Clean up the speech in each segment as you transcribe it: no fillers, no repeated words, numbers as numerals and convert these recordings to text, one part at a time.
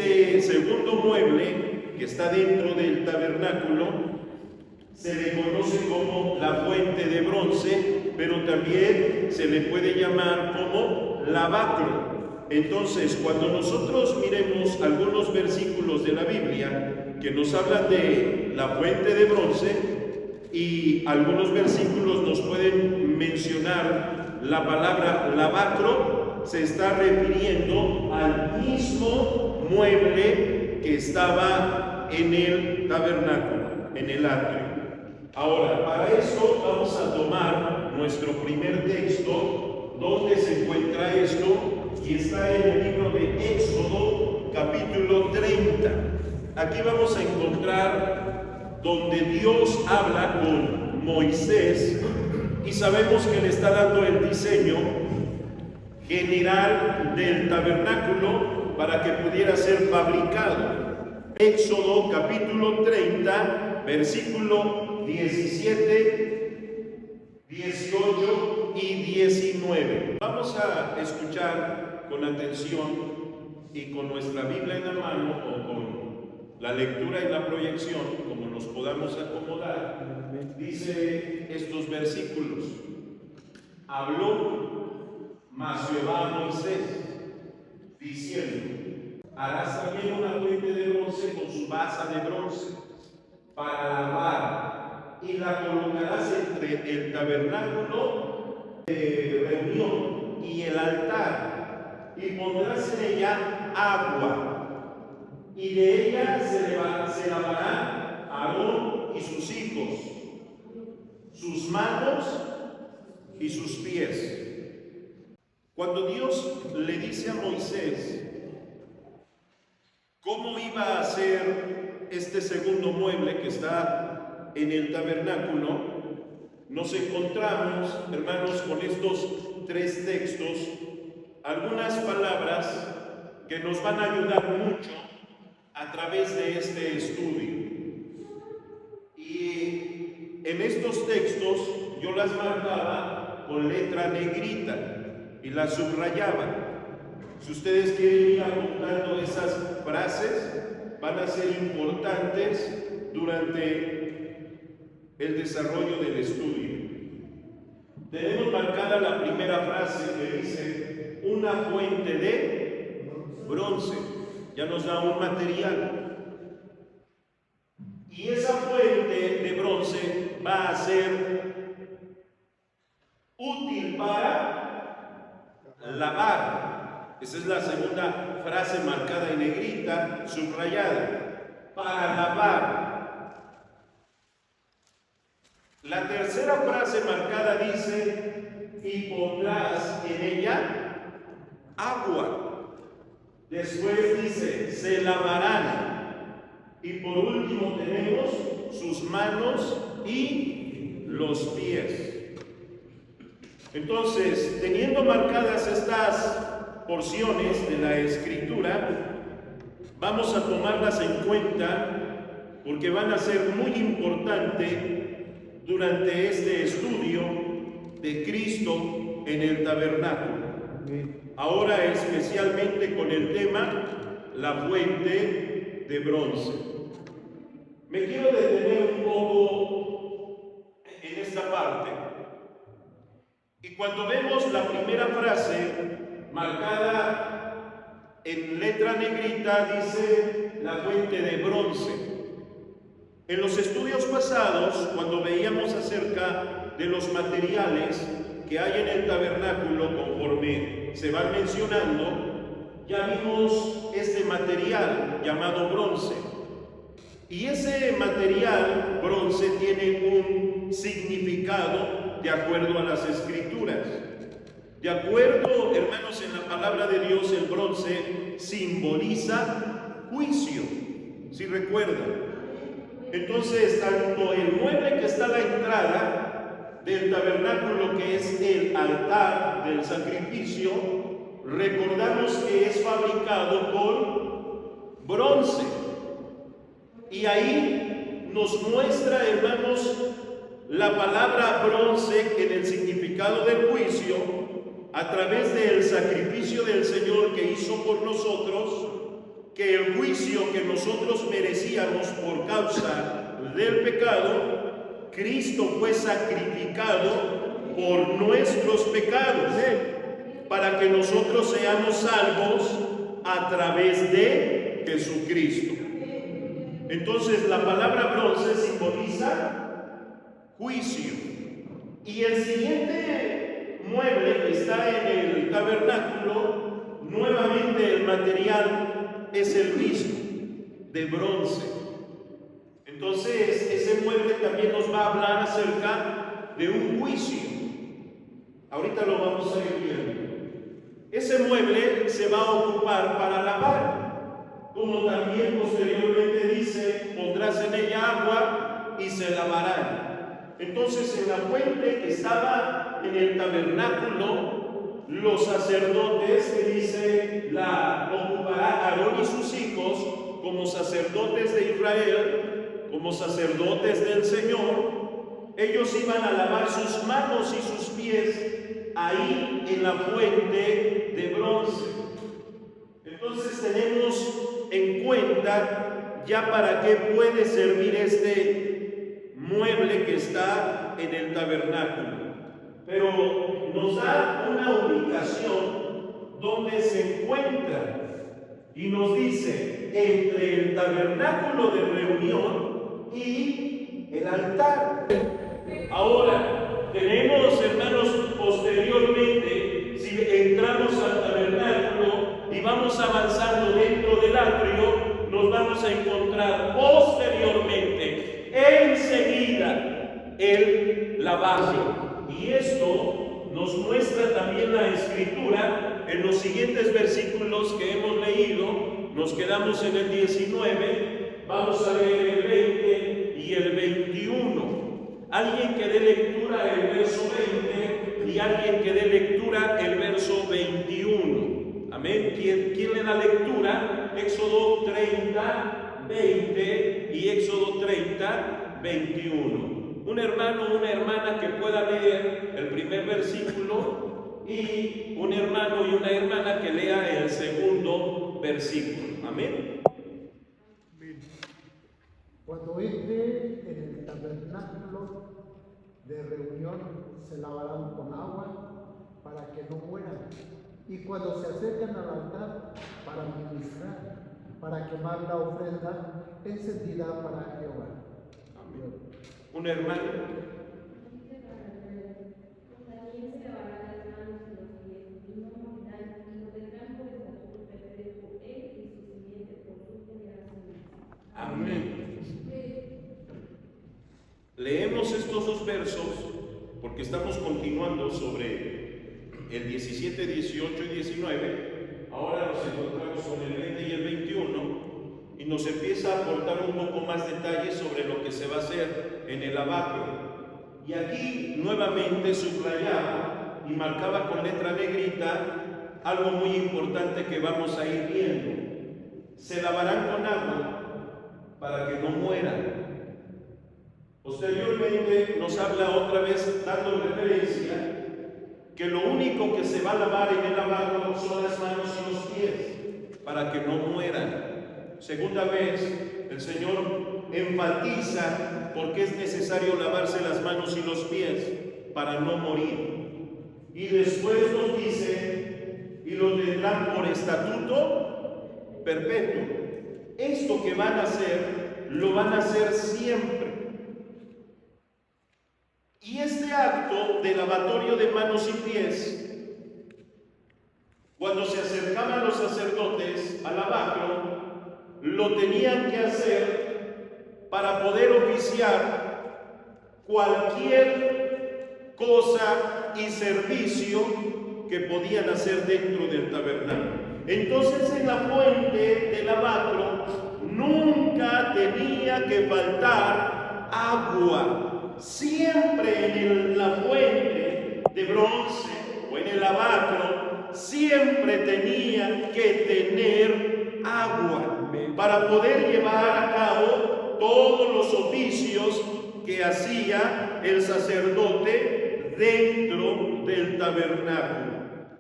este segundo mueble que está dentro del tabernáculo se le conoce como la fuente de bronce, pero también se le puede llamar como lavacro. Entonces, cuando nosotros miremos algunos versículos de la Biblia que nos hablan de la fuente de bronce, y algunos versículos nos pueden mencionar la palabra lavacro, se está refiriendo al mismo mueble que estaba en el tabernáculo, en el atrio. Ahora, para eso vamos a tomar nuestro primer texto, donde se encuentra esto, y está en el libro de Éxodo, capítulo 30. Aquí vamos a encontrar donde Dios habla con Moisés, y sabemos que le está dando el diseño general del tabernáculo para que pudiera ser fabricado. Éxodo capítulo 30, versículo 17, 18 y 19. Vamos a escuchar con atención y con nuestra Biblia en la mano, o con la lectura y la proyección, como nos podamos acomodar. Dice estos versículos: habló mas Jehová a Moisés, diciendo: harás también una fuente de bronce con su base de bronce para lavar, y la colocarás entre el tabernáculo de reunión y el altar, y pondrás en ella agua, y de ella se lavarán Aarón y sus hijos, sus manos y sus pies. Cuando Dios le dice a Moisés cómo iba a ser este segundo mueble que está en el tabernáculo, nos encontramos, hermanos, con estos tres textos, algunas palabras que nos van a ayudar mucho a través de este estudio. Y en estos textos yo las marcaba con letra negrita y las subrayaba. Si ustedes quieren ir apuntando esas frases, van a ser importantes durante el desarrollo del estudio. Tenemos marcada la primera frase que dice: una fuente de bronce. Ya nos da un material. Y esa fuente de bronce va a ser útil para lavar. Esa es la segunda frase marcada en negrita, subrayada. Para lavar. La tercera frase marcada dice: y pondrás en ella agua. Después dice: se lavarán. Y por último tenemos sus manos y los pies. Entonces, teniendo marcadas estas porciones de la Escritura, vamos a tomarlas en cuenta porque van a ser muy importantes durante este estudio de Cristo en el tabernáculo. Ahora especialmente con el tema la fuente de bronce. Me quiero detener un poco en esta parte. Y cuando vemos la primera frase marcada en letra negrita, dice la fuente de bronce. En los estudios pasados, cuando veíamos acerca de los materiales que hay en el tabernáculo, conforme se van mencionando, ya vimos este material llamado bronce. Y ese material bronce tiene un significado de acuerdo a las Escrituras. De acuerdo, hermanos, en la palabra de Dios, el bronce simboliza juicio, si recuerdan. Entonces, tanto el mueble que está a la entrada del tabernáculo, que es el altar del sacrificio, recordamos que es fabricado con bronce. Y ahí nos muestra, hermanos, la palabra bronce en el significado del juicio a través del sacrificio del Señor que hizo por nosotros, que que el juicio que nosotros merecíamos por causa del pecado, Cristo fue sacrificado por nuestros pecados, para que nosotros seamos salvos a través de Jesucristo. Entonces la palabra bronce simboliza juicio. Y el siguiente mueble que está en el tabernáculo, nuevamente el material es el mismo, de bronce. Entonces ese mueble también nos va a hablar acerca de un juicio. Ahorita lo vamos a ir viendo. Ese mueble se va a ocupar para lavar, como también posteriormente dice, pondrás en ella agua y se lavarán. Entonces en la fuente que estaba en el tabernáculo, los sacerdotes, que dice, la ocupará Aarón y sus hijos como sacerdotes de Israel, como sacerdotes del Señor. Ellos iban a lavar sus manos y sus pies ahí en la fuente de bronce. Entonces tenemos en cuenta ya para qué puede servir este mueble que está en el tabernáculo. Pero nos da una ubicación donde se encuentra y nos dice entre el tabernáculo de reunión y el altar. Ahora, tenemos, hermanos, posteriormente, si entramos al tabernáculo y vamos avanzando dentro del atrio, nos vamos a encontrar posteriormente, enseguida, el lavatorio. Y esto nos muestra también la Escritura en los siguientes versículos que hemos leído. Nos quedamos en el 19, vamos a leer el 20 y el 21. Alguien que dé lectura el verso 20 y alguien que dé lectura el verso 21. Amén. ¿Quién le da lectura? Éxodo 30, 20 y Éxodo 30, 21. Un hermano o una hermana que pueda leer el primer versículo y un hermano y una hermana que lea el segundo versículo. Amén. Cuando entre en el tabernáculo de reunión se lavarán con agua para que no mueran, y cuando se acercan al altar para ministrar, para quemar la ofrenda encendida para Jehová. Amén. Un hermano. Amén. Leemos estos dos versos porque estamos continuando sobre el 17, 18 y 19. Ahora nos encontramos con el 20 y el 21 y nos empieza a aportar un poco más detalles sobre lo que se va a hacer en el lavatorio. Y aquí nuevamente subrayaba y marcaba con letra negrita algo muy importante que vamos a ir viendo. Se lavarán con agua para que no mueran. Posteriormente nos habla otra vez, dando referencia, que lo único que se va a lavar en el lavatorio son las manos y los pies, para que no mueran. Segunda vez, el Señor enfatiza por qué es necesario lavarse las manos y los pies, para no morir. Y después nos dice, y lo tendrán por estatuto perpetuo. Esto que van a hacer, lo van a hacer siempre. Y este acto de lavatorio de manos y pies, cuando se acercaban los sacerdotes al lavacro, lo tenían que hacer para poder oficiar cualquier cosa y servicio que podían hacer dentro del tabernáculo. Entonces en la fuente del lavacro nunca tenía que faltar agua. Siempre en la fuente de bronce o en el lavacro siempre tenía que tener agua para poder llevar a cabo todos los oficios que hacía el sacerdote dentro del tabernáculo.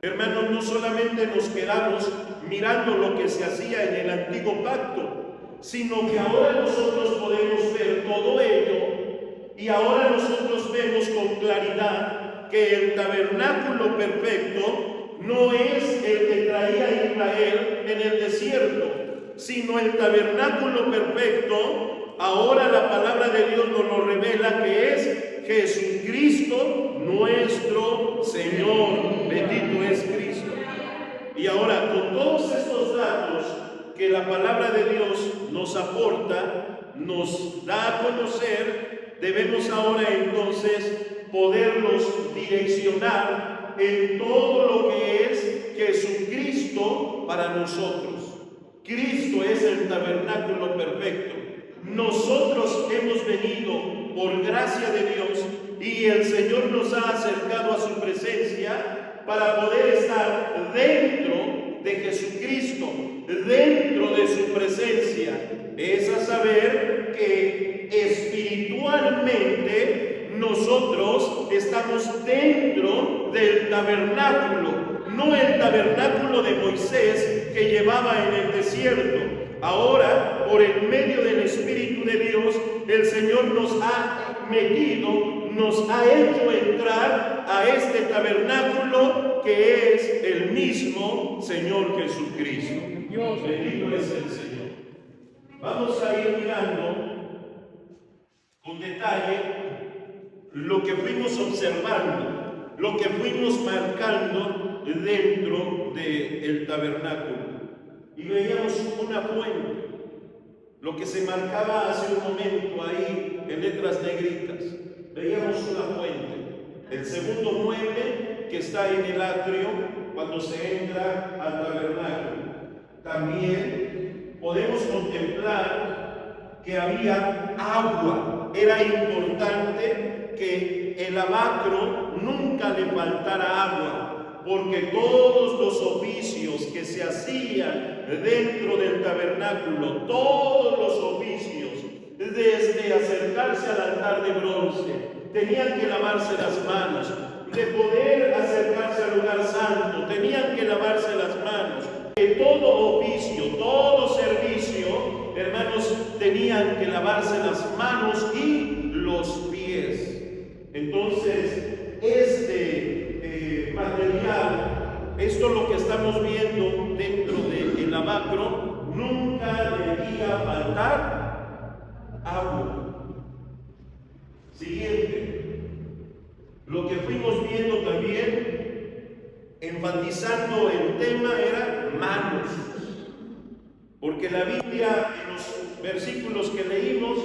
Hermanos, no solamente nos quedamos mirando lo que se hacía en el antiguo pacto, sino que ahora nosotros podemos ver todo ello y ahora nosotros vemos con claridad que el tabernáculo perfecto no es el que traía a Israel en el desierto, sino el tabernáculo perfecto. Ahora la palabra de Dios nos lo revela, que es Jesucristo nuestro Señor. Bendito es Cristo. Y ahora, con todos estos datos que la palabra de Dios nos aporta, nos da a conocer, debemos ahora entonces poderlos direccionar en todo lo que es Jesucristo para nosotros. Cristo es el tabernáculo perfecto. Nosotros hemos venido por gracia de Dios y el Señor nos ha acercado a su presencia para poder estar dentro de Jesucristo, dentro de su presencia. Es a saber que espiritualmente nosotros estamos dentro del tabernáculo, no el tabernáculo de Moisés que llevaba en el desierto. Ahora, por el medio del Espíritu de Dios, el Señor nos ha metido, nos ha hecho entrar a este tabernáculo que es el mismo Señor Jesucristo. Bendito es el Señor. Vamos a ir mirando con detalle lo que fuimos observando, lo que fuimos marcando dentro del tabernáculo. Y veíamos una fuente, lo que se marcaba hace un momento ahí en letras negritas. Veíamos una fuente, el segundo mueble que está en el atrio cuando se entra al tabernáculo. También podemos contemplar que había agua. Era importante que el lavacro nunca le faltara agua, porque todos los oficios que se hacían dentro del tabernáculo, todos los oficios, desde acercarse al altar de bronce, tenían que lavarse las manos. De poder acercarse al lugar santo, tenían que lavarse las manos. De todo oficio, todo servicio, hermanos, tenían que lavarse las manos y los pies. Entonces, este material, esto lo que estamos viendo dentro del lavacro, nunca debía faltar agua. Siguiente. Lo que fuimos viendo también, enfatizando el tema, era manos. Porque la Biblia, en los versículos que leímos,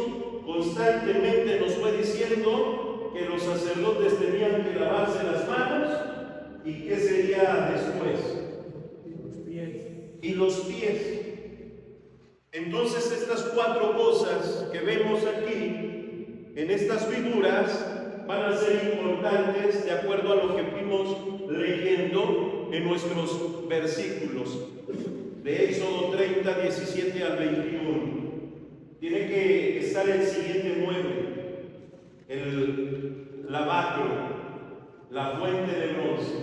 constantemente nos fue diciendo que los sacerdotes tenían que lavarse las manos. ¿Y qué sería después? Y los pies. Entonces, estas cuatro cosas que vemos aquí, en estas figuras, van a ser importantes de acuerdo a lo que fuimos leyendo en nuestros versículos de Éxodo 30, 17 al 21. Tiene que estar el siguiente mueble, el lavacro, la fuente de bronce.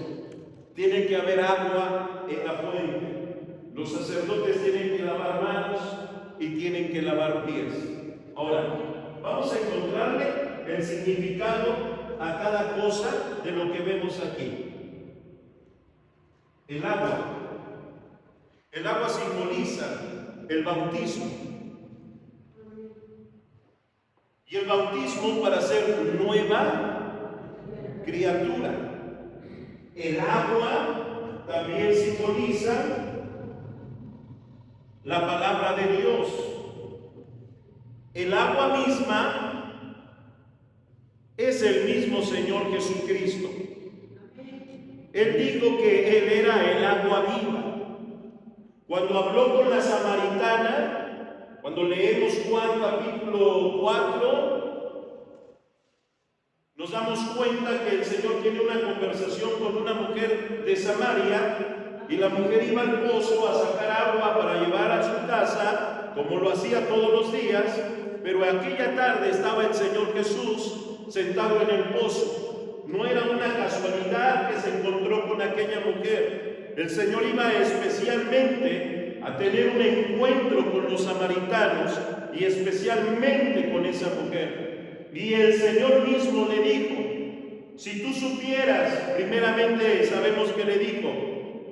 Tiene que haber agua en la fuente. Los sacerdotes tienen que lavar manos y tienen que lavar pies. Ahora, vamos a encontrarle el significado a cada cosa de lo que vemos aquí. El agua. El agua simboliza el bautismo. Y el bautismo para ser nueva criatura. El agua también simboliza la palabra de Dios. El agua misma es el mismo Señor Jesucristo. Él dijo que Él era el agua viva. Cuando habló con la samaritana, cuando leemos Juan capítulo 4, nos damos cuenta que el Señor tiene una conversación con una mujer de Samaria, y la mujer iba al pozo a sacar agua para llevar a su casa, como lo hacía todos los días, pero aquella tarde estaba el Señor Jesús sentado en el pozo. no era una casualidad que se encontró con aquella mujer. El Señor iba especialmente a tener un encuentro con los samaritanos y especialmente con esa mujer. Y el Señor mismo le dijo, si tú supieras, primeramente sabemos que le dijo,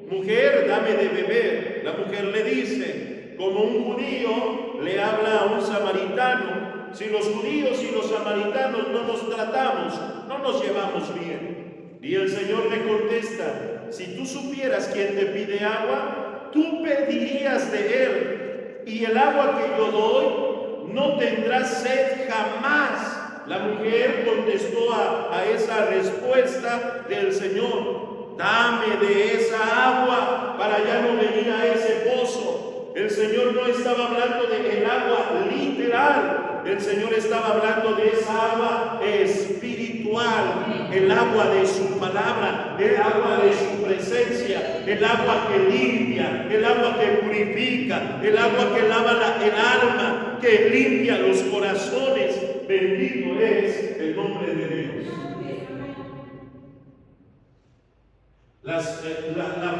mujer, dame de beber. La mujer le dice, como un judío le habla a un samaritano, si los judíos y los samaritanos no nos tratamos, no nos llevamos bien. Y el Señor le contesta, si tú supieras quién te pide agua, tú pedirías de él, y el agua que yo doy no tendrás sed jamás. La mujer contestó a esa respuesta del Señor, dame de esa agua para ya no venir a ese pozo. El Señor no estaba hablando de el agua literal, el Señor estaba hablando de esa agua espiritual, el agua de su palabra, el agua de su presencia, el agua que limpia, el agua que purifica, el agua que lava el alma, que limpia los corazones. Bendito es el nombre de Dios. La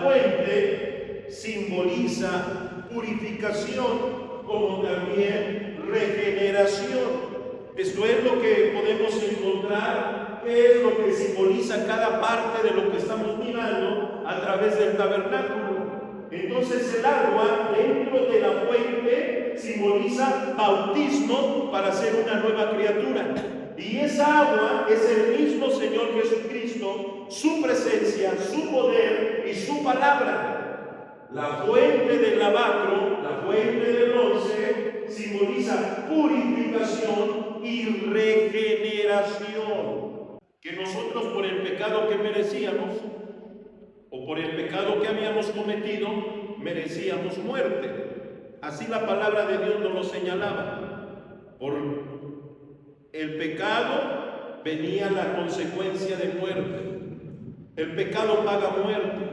fuente simboliza purificación como también regeneración. Esto es lo que podemos encontrar, que es lo que simboliza cada parte de lo que estamos mirando a través del tabernáculo. Entonces el agua dentro de la fuente simboliza bautismo para ser una nueva criatura. Y esa agua es el mismo Señor Jesucristo, su presencia, su poder y su palabra. La fuente del lavacro, la fuente del bronce, simboliza purificación y regeneración. Que nosotros por el pecado que merecíamos, o por el pecado que habíamos cometido, merecíamos muerte. Así la palabra de Dios nos lo señalaba. Por el pecado venía la consecuencia de muerte. El pecado paga muerte.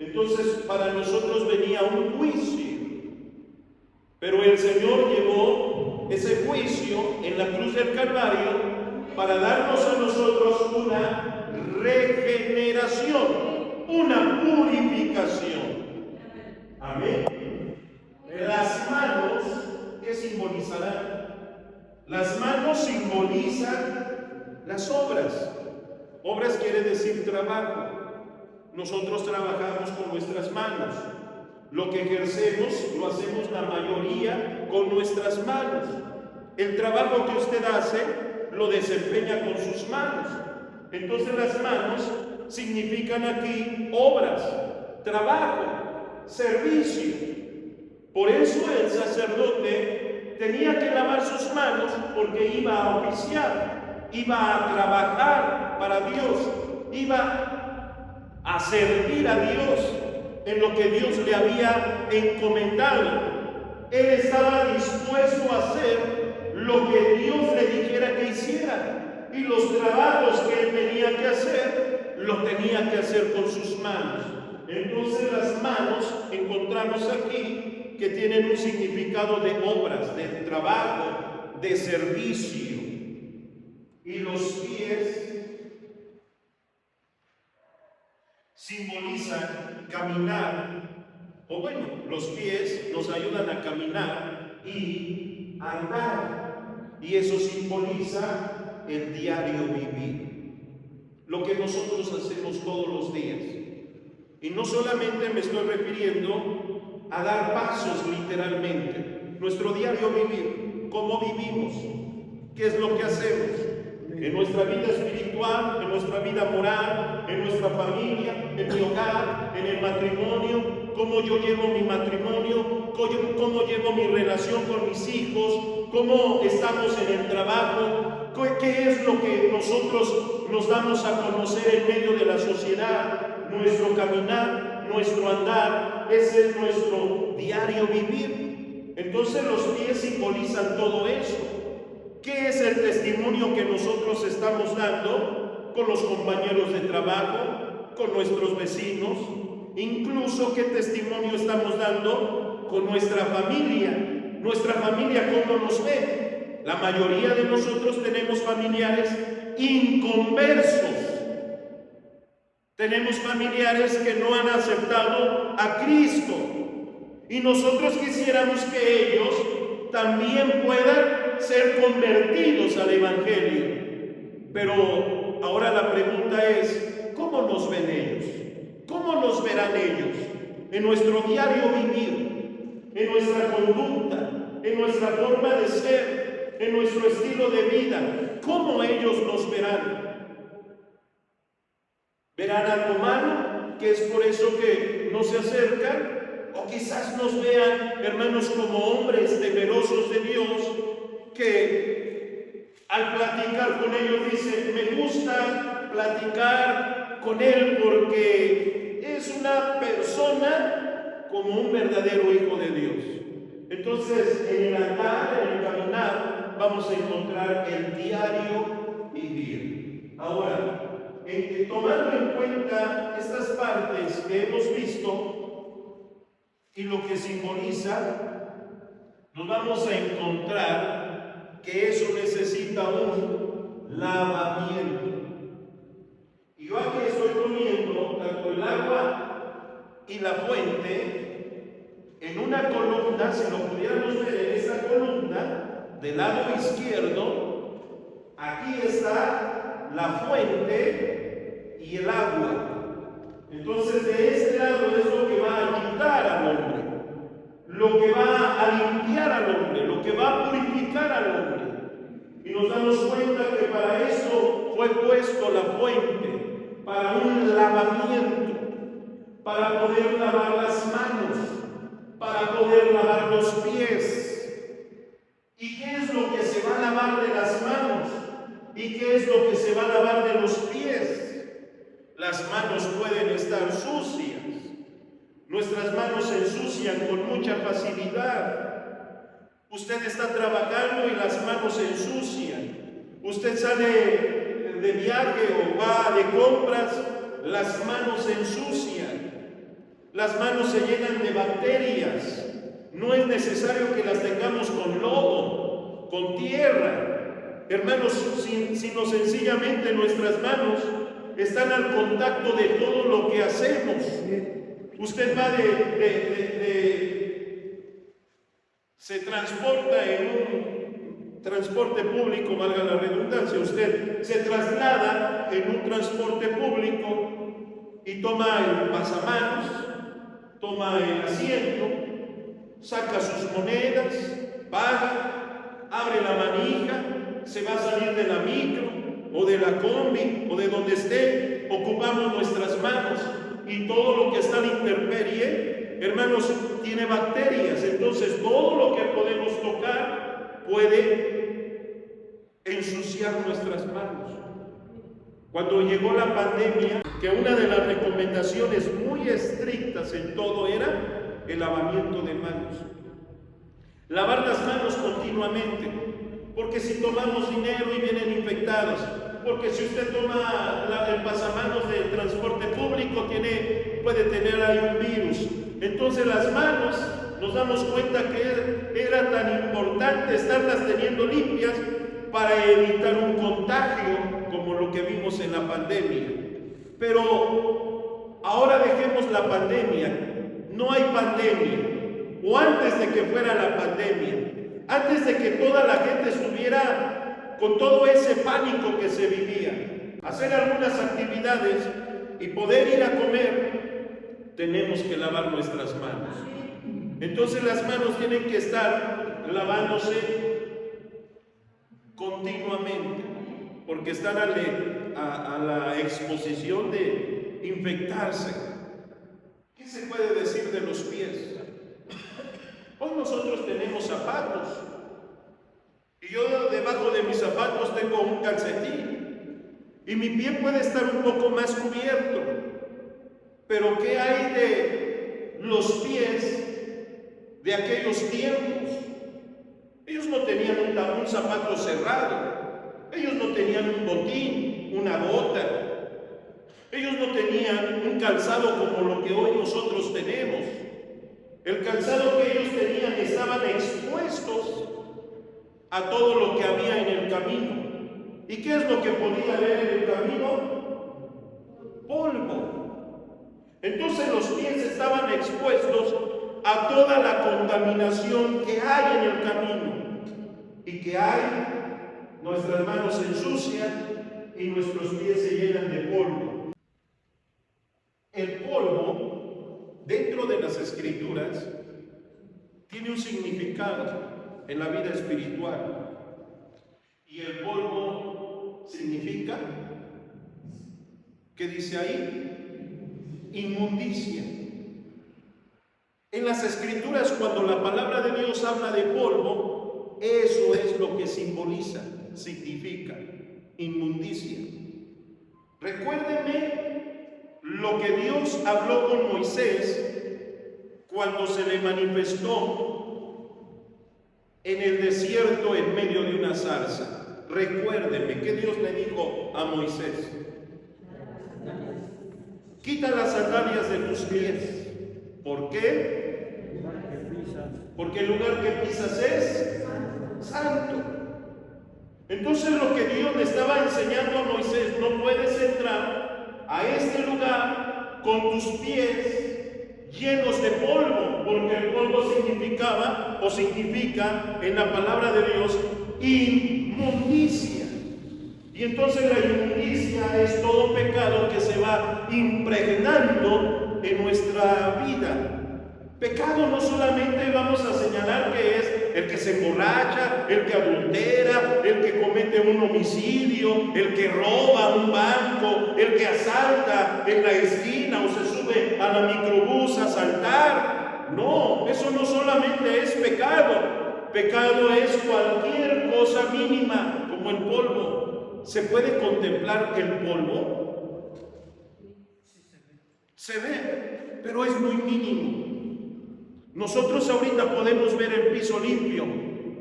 Entonces para nosotros venía un juicio. Pero el Señor llevó ese juicio en la cruz del Calvario para darnos a nosotros una regeneración, una purificación. Amén. Las manos, ¿qué simbolizarán? Las manos simbolizan las obras. Obras quiere decir trabajo. Nosotros trabajamos con nuestras manos. Lo que ejercemos lo hacemos la mayoría con nuestras manos. El trabajo que usted hace lo desempeña con sus manos. Entonces las manos significan aquí obras, trabajo, servicio. Por eso el sacerdote tenía que lavar sus manos porque iba a oficiar, iba a trabajar para Dios, iba a servir a Dios en lo que Dios le había encomendado. Él estaba dispuesto a hacer lo que Dios le dijera que hiciera, y los trabajos que él tenía que hacer, lo tenía que hacer con sus manos. Entonces las manos encontramos aquí que tienen un significado de obras, de trabajo, de servicio. Y los pies simbolizan caminar, o bueno, los pies nos ayudan a caminar y andar, y eso simboliza el diario vivir, lo que nosotros hacemos todos los días. Y no solamente me estoy refiriendo a dar pasos literalmente, nuestro diario vivir, cómo vivimos, qué es lo que hacemos en nuestra vida espiritual, en nuestra vida moral, en nuestra familia, en mi hogar, en el matrimonio, cómo yo llevo mi matrimonio, cómo llevo mi relación con mis hijos, cómo estamos en el trabajo, qué es lo que nosotros nos damos a conocer en medio de la sociedad, nuestro caminar, nuestro andar, ese es nuestro diario vivir. Entonces los pies simbolizan todo eso. ¿Qué es el testimonio que nosotros estamos dando con los compañeros de trabajo, con nuestros vecinos? Incluso qué testimonio estamos dando con nuestra familia. Nuestra familia, ¿cómo nos ve? La mayoría de nosotros tenemos familiares inconversos. Tenemos familiares que no han aceptado a Cristo y nosotros quisiéramos que ellos también puedan ser convertidos al Evangelio. Pero ahora la pregunta es, ¿cómo nos ven ellos? ¿Cómo nos verán ellos? En nuestro diario vivir, en nuestra conducta, en nuestra forma de ser, en nuestro estilo de vida. ¿Cómo ellos nos verán? ¿Verán algo malo, que es por eso que no se acercan? O quizás nos vean, hermanos, como hombres temerosos de Dios, que al platicar con ellos dicen, me gusta platicar con él porque es una persona como un verdadero hijo de Dios. Entonces, en el andar, en el caminar, vamos a encontrar el diario vivir. Ahora, tomando en cuenta estas partes que hemos visto y lo que simboliza, nos vamos a encontrar que eso necesita un lavamiento. Y yo aquí estoy poniendo tanto el agua y la fuente en una columna. Si lo pudiéramos ver en esa columna, del lado izquierdo, aquí está la fuente y el agua. Entonces, de este lado es lo que va a quitar al hombre, lo que va a limpiar al hombre, lo que va a purificar al hombre. Y nos damos cuenta que para eso fue puesto la fuente, para un lavamiento, para poder lavar las manos, para poder lavar los pies. ¿Y qué es lo que se va a lavar de las manos? ¿Y qué es lo que se va a lavar de los pies? Las manos pueden estar sucias. Nuestras manos se ensucian con mucha facilidad. Usted está trabajando y las manos se ensucian. Usted sale de viaje o va de compras, las manos se ensucian. Las manos se llenan de bacterias. No es necesario que las tengamos con lodo, con tierra. Hermanos, sino sencillamente nuestras manos están al contacto de todo lo que hacemos. Usted va se transporta en un transporte público, valga la redundancia, usted se traslada en un transporte público y toma el pasamanos, toma el asiento, saca sus monedas, paga, abre la manija, se va a salir de la micro o de la combi o de donde esté, ocupamos nuestras manos y todo lo que está en intemperie, hermanos, tiene bacterias. Entonces todo lo que podemos tocar puede ensuciar nuestras manos. Cuando llegó la pandemia, que una de las recomendaciones muy estrictas en todo era el lavamiento de manos. Lavar las manos continuamente, porque si tomamos dinero y vienen infectados, porque si usted toma el pasamanos del transporte público, puede tener ahí un virus. Entonces las manos, nos damos cuenta que era tan importante estarlas teniendo limpias para evitar un contagio como lo que vimos en la pandemia. Pero ahora dejemos la pandemia. No hay pandemia, o antes de que fuera la pandemia, antes de que toda la gente estuviera con todo ese pánico que se vivía, hacer algunas actividades y poder ir a comer, tenemos que lavar nuestras manos. Entonces las manos tienen que estar lavándose continuamente, porque están a la exposición de infectarse. ¿Qué se puede decir de los pies? Hoy nosotros tenemos zapatos, y yo debajo de mis zapatos tengo un calcetín, y mi pie puede estar un poco más cubierto. Pero ¿qué hay de los pies de aquellos tiempos? Ellos no tenían un zapato cerrado, ellos no tenían un botín, una bota, ellos no tenían un calzado como lo que hoy nosotros tenemos. El calzado que ellos tenían estaban expuestos a todo lo que había en el camino. ¿Y qué es lo que podía haber en el camino? polvo. Entonces los pies estaban expuestos a toda la contaminación que hay en el camino y que hay. Nuestras manos se ensucian y nuestros pies se llenan de polvo. El polvo, dentro de las Escrituras, tiene un significado en la vida espiritual. Y el polvo significa, ¿qué dice ahí? Inmundicia. En las Escrituras, cuando la palabra de Dios habla de polvo, eso es lo que simboliza, significa inmundicia. Recuérdeme lo que Dios habló con Moisés cuando se le manifestó en el desierto en medio de una zarza. Recuérdeme que Dios le dijo a Moisés: quita las sandalias de tus pies. ¿Por qué? Porque el lugar que pisas es santo. Entonces lo que Dios le estaba enseñando a Moisés: no puedes entrar a este lugar con tus pies llenos de polvo, porque el polvo significaba o significa en la palabra de Dios inmundicia. Y entonces la inmundicia es todo pecado que se va impregnando en nuestra vida. Pecado no solamente vamos a señalar que es el que se emborracha, el que adultera, el que comete un homicidio, el que roba un banco, el que asalta en la esquina o se sube a la microbús a asaltar. No, eso no solamente es pecado. Pecado es cualquier cosa mínima, como el polvo. ¿Se puede contemplar el polvo? Se ve, pero es muy mínimo. Nosotros ahorita podemos ver el piso limpio,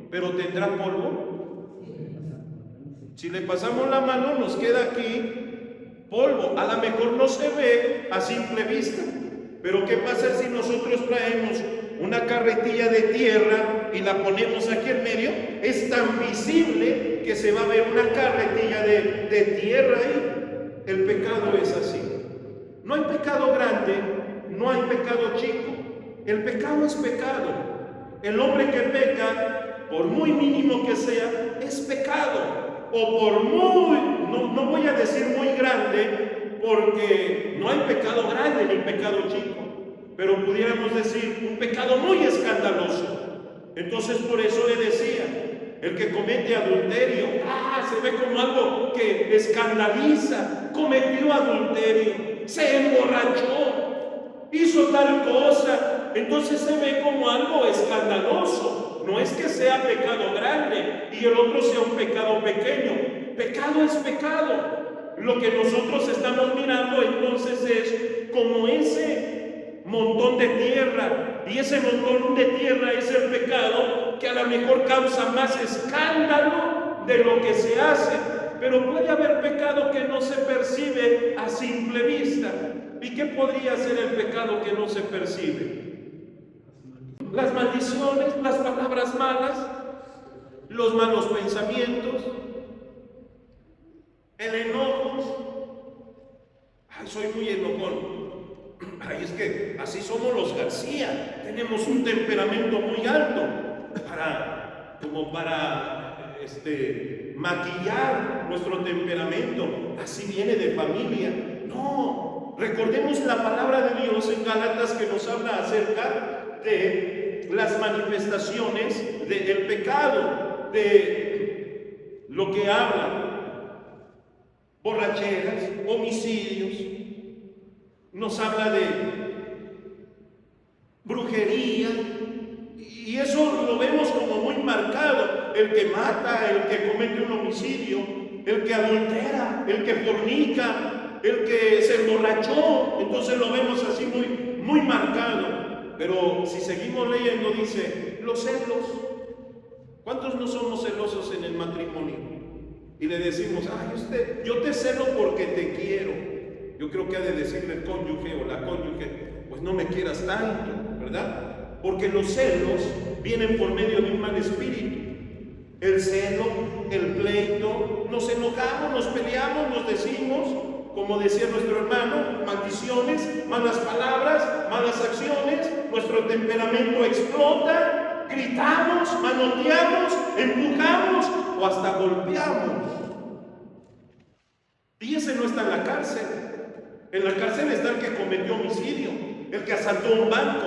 pero ¿tendrá polvo? Si le pasamos la mano nos queda aquí polvo. A lo mejor no se ve a simple vista, pero ¿qué pasa si nosotros traemos una carretilla de tierra y la ponemos aquí en medio? Es tan visible que se va a ver una carretilla de tierra ahí. El pecado es así. No hay pecado grande, no hay pecado chico. El pecado es pecado. El hombre que peca, por muy mínimo que sea, es pecado. O por muy, no voy a decir muy grande, porque no hay pecado grande ni pecado chico, pero pudiéramos decir un pecado muy escandaloso. Entonces por eso le decía, el que comete adulterio, se ve como algo que escandaliza. Cometió adulterio, se emborrachó, hizo tal cosa. Entonces se ve como algo escandaloso. No es que sea pecado grande y el otro sea un pecado pequeño. Pecado es pecado. Lo que nosotros estamos mirando entonces es como ese montón de tierra. Y ese montón de tierra es el pecado que a lo mejor causa más escándalo de lo que se hace. Pero puede haber pecado que no se percibe a simple vista. ¿Y qué podría ser el pecado que no se percibe? Las maldiciones, las palabras malas, los malos pensamientos, el enojo. Soy muy enojón. Es que así somos los García. Tenemos un temperamento muy alto para maquillar nuestro temperamento. Así viene de familia. No, recordemos la palabra de Dios en Gálatas que nos habla acerca de las manifestaciones del pecado, de lo que habla: borracheras, homicidios. Nos habla de brujería, y eso lo vemos como muy marcado. El que mata, el que comete un homicidio, el que adultera, el que fornica, el que se emborrachó. Entonces lo vemos así muy, muy marcado. Pero si seguimos leyendo, dice los celos. ¿Cuántos no somos celosos en el matrimonio? Y le decimos: yo te celo porque te quiero. Yo creo que ha de decirle el cónyuge o la cónyuge: pues no me quieras tanto, ¿verdad? Porque los celos vienen por medio de un mal espíritu. El celo, el pleito, nos enojamos, nos peleamos, nos decimos como decía nuestro hermano, maldiciones, malas palabras, malas acciones, nuestro temperamento explota, gritamos, manoteamos, empujamos o hasta golpeamos. Y ese no está en la cárcel. En la cárcel está el que cometió homicidio, el que asaltó un banco.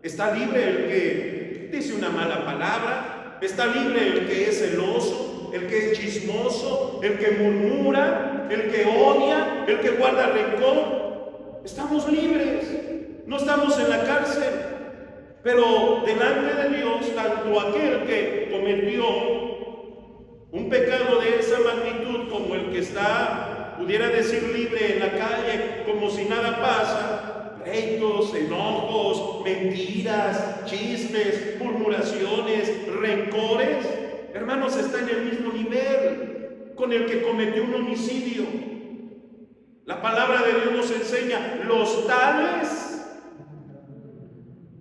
Está libre el que dice una mala palabra, está libre el que es celoso, el que es chismoso, el que murmura, el que odia, el que guarda rencor. Estamos libres, no estamos en la cárcel. Pero delante de Dios, tanto aquel que cometió un pecado de esa magnitud como el que está, pudiera decir, libre en la calle, como si nada pasa, pleitos, enojos, mentiras, chismes, murmuraciones, rencores, hermanos, está en el mismo nivel con el que cometió un homicidio. La palabra de Dios nos enseña: los tales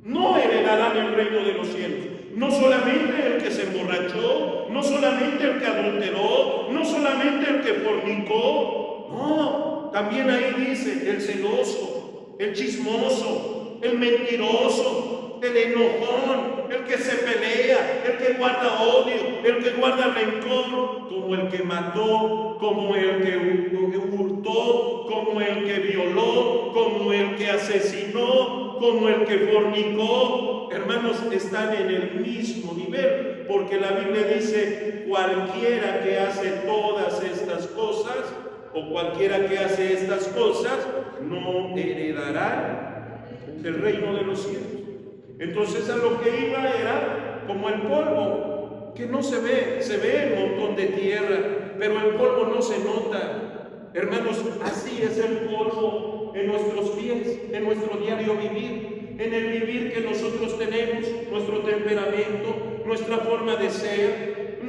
no heredarán el reino de los cielos. No solamente el que se emborrachó, no solamente el que adulteró, no solamente el que fornicó, no, también ahí dice el celoso, el chismoso, el mentiroso, el enojón, el que se pelea, el que guarda odio, el que guarda rencor, como el que mató, como el que hurtó, como el que violó, como el que asesinó, como el que fornicó. Hermanos, están en el mismo nivel, porque la Biblia dice: cualquiera que hace todas estas cosas, o cualquiera que hace estas cosas, no heredará el reino de los cielos. Entonces, a lo que iba era como el polvo, que no se ve el montón de tierra, pero el polvo no se nota. Hermanos, así es el polvo en nuestros pies, en nuestro diario vivir, en el vivir que nosotros tenemos, nuestro temperamento, nuestra forma de ser,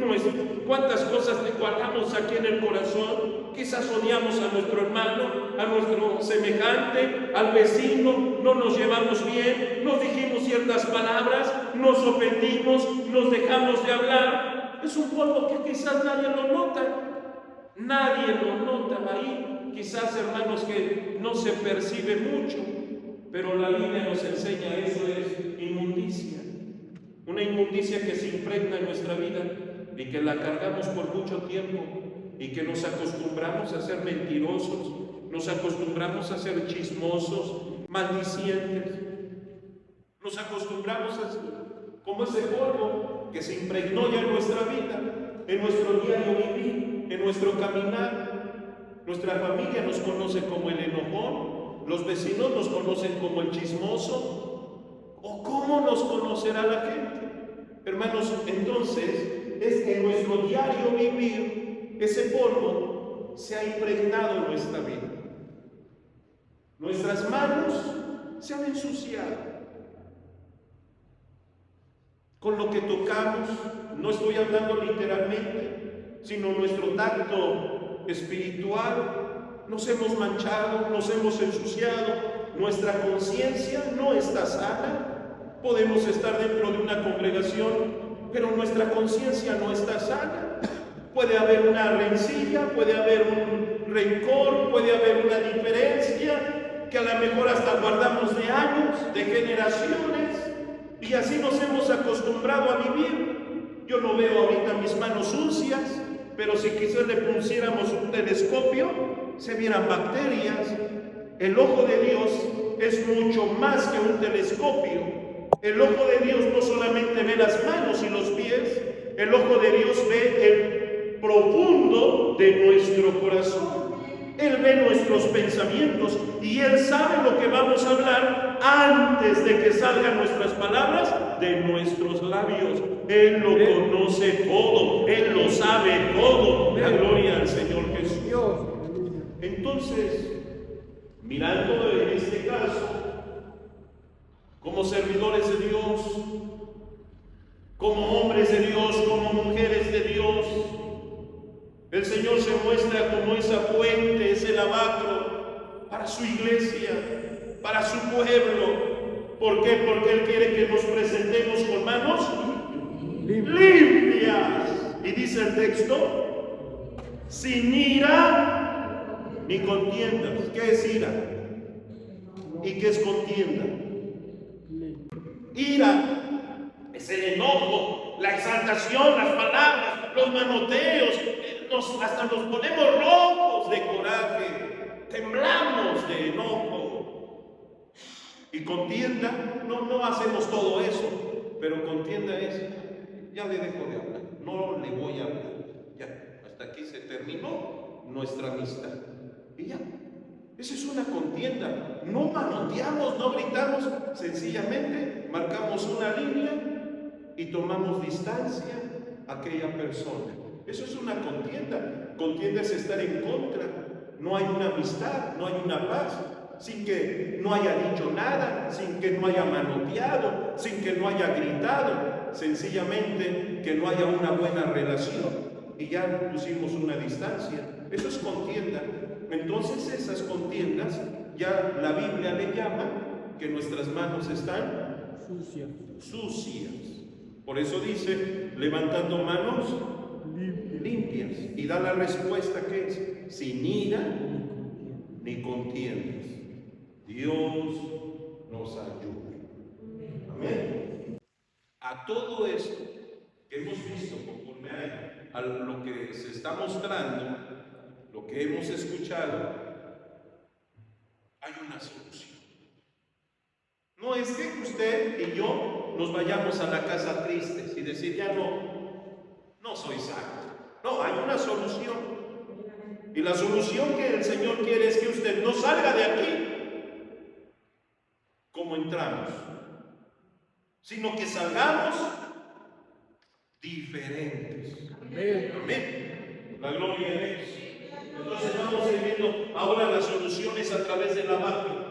cuántas cosas le guardamos aquí en el corazón. Quizás odiamos a nuestro hermano, a nuestro semejante, al vecino, no nos llevamos bien, nos dijimos ciertas palabras, nos ofendimos, nos dejamos de hablar. Es un polvo que quizás nadie lo nota. Nadie lo nota ahí, quizás, hermanos, que no se percibe mucho, pero la Biblia nos enseña: eso es inmundicia, una inmundicia que se impregna en nuestra vida y que la cargamos por mucho tiempo, y que nos acostumbramos a ser mentirosos, nos acostumbramos a ser chismosos, maldicientes, nos acostumbramos a ser como ese polvo que se impregnó ya en nuestra vida, en nuestro diario vivir, en nuestro caminar. Nuestra familia nos conoce como el enojón, los vecinos nos conocen como el chismoso. ¿O cómo nos conocerá la gente? Hermanos, entonces es en nuestro diario vivir, ese polvo se ha impregnado en nuestra vida. Nuestras manos se han ensuciado con lo que tocamos. No estoy hablando literalmente, sino nuestro tacto espiritual. Nos hemos manchado, nos hemos ensuciado. Nuestra conciencia no está sana. Podemos estar dentro de una congregación, pero nuestra conciencia no está sana. Puede haber una rencilla, puede haber un rencor, puede haber una diferencia que a lo mejor hasta guardamos de años, de generaciones, y así nos hemos acostumbrado a vivir. Yo no veo ahorita mis manos sucias, pero si quizás le pusiéramos un telescopio, se vieran bacterias. El ojo de Dios es mucho más que un telescopio. El ojo de Dios no solamente ve las manos y los pies, el ojo de Dios ve el profundo de nuestro corazón. Él ve nuestros pensamientos y Él sabe lo que vamos a hablar antes de que salgan nuestras palabras de nuestros labios. Él lo conoce todo, Él lo sabe todo. La gloria al Señor Jesús. Entonces, mirando en este caso, como servidores de Dios, como hombres de Dios, como mujeres de Dios, el Señor se muestra como esa fuente, ese lavacro para su iglesia, para su pueblo. ¿Por qué? Porque Él quiere que nos presentemos con manos limpias. Y dice el texto: sin ira ni contiendas. ¿Qué es ira? ¿Y qué es contienda? Ira es el enojo, la exaltación, las palabras, los manoteos. Hasta nos ponemos rojos de coraje, temblamos de enojo. Y contienda, no hacemos todo eso, pero contienda es, ya le dejo de hablar, no le voy a hablar. Ya, hasta aquí se terminó nuestra amistad. Y ya. Esa es una contienda. No manoteamos, no gritamos, sencillamente marcamos una línea y tomamos distancia a aquella persona. Eso es una contienda. Contienda es estar en contra. No hay una amistad, no hay una paz, sin que no haya dicho nada, sin que no haya manoteado, sin que no haya gritado, sencillamente que no haya una buena relación y ya pusimos una distancia. Eso es contienda. Entonces esas contiendas ya la Biblia le llama que nuestras manos están sucias. Por eso dice, levantando manos limpias. Y da la respuesta que es, sin ira ni contiendas. Dios nos ayude. Amén. A todo esto que hemos visto conforme a lo que se está mostrando, lo que hemos escuchado, hay una solución. No es que usted y yo nos vayamos a la casa tristes y decir, ya no soy santo. No, hay una solución. Y la solución que el Señor quiere es que usted no salga de aquí como entramos, sino que salgamos diferentes. Amén. La gloria de Dios. Entonces vamos a ir viendo ahora las soluciones a través de la Biblia.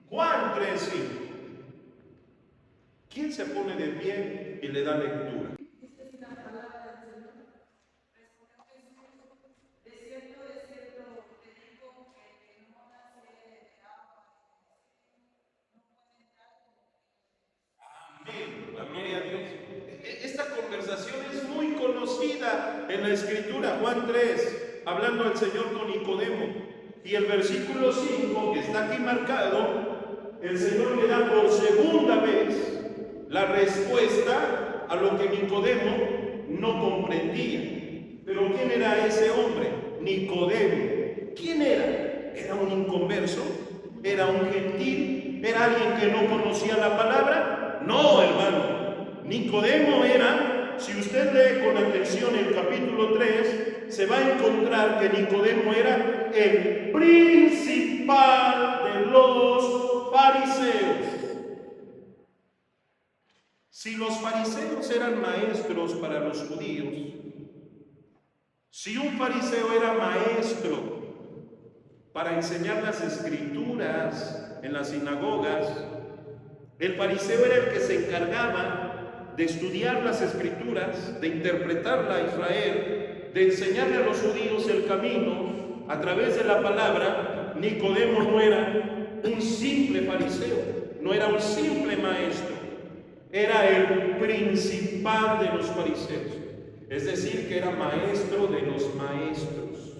Juan 3:5. ¿Quién se pone de pie y le da lectura? Amén. La gloria a Dios. Esta conversación es muy conocida en la Escritura. Juan 3, hablando al Señor con Nicodemo. Y el versículo 5, que está aquí marcado, el Señor le da por segunda vez la respuesta a lo que Nicodemo no comprendía. Pero ¿quién era ese hombre? Nicodemo. ¿Quién era? ¿Era un inconverso? ¿Era un gentil? ¿Era alguien que no conocía la palabra? No, hermano. Nicodemo era, si usted lee con atención el capítulo 3, se va a encontrar que Nicodemo era el principal de los fariseos. Si los fariseos eran maestros para los judíos, si un fariseo era maestro para enseñar las escrituras en las sinagogas, el fariseo era el que se encargaba de estudiar las escrituras, de interpretarla a Israel, de enseñarle a los judíos el camino a través de la palabra. Nicodemo no era un simple fariseo, no era un simple maestro, era el principal de los fariseos, es decir, que era maestro de los maestros.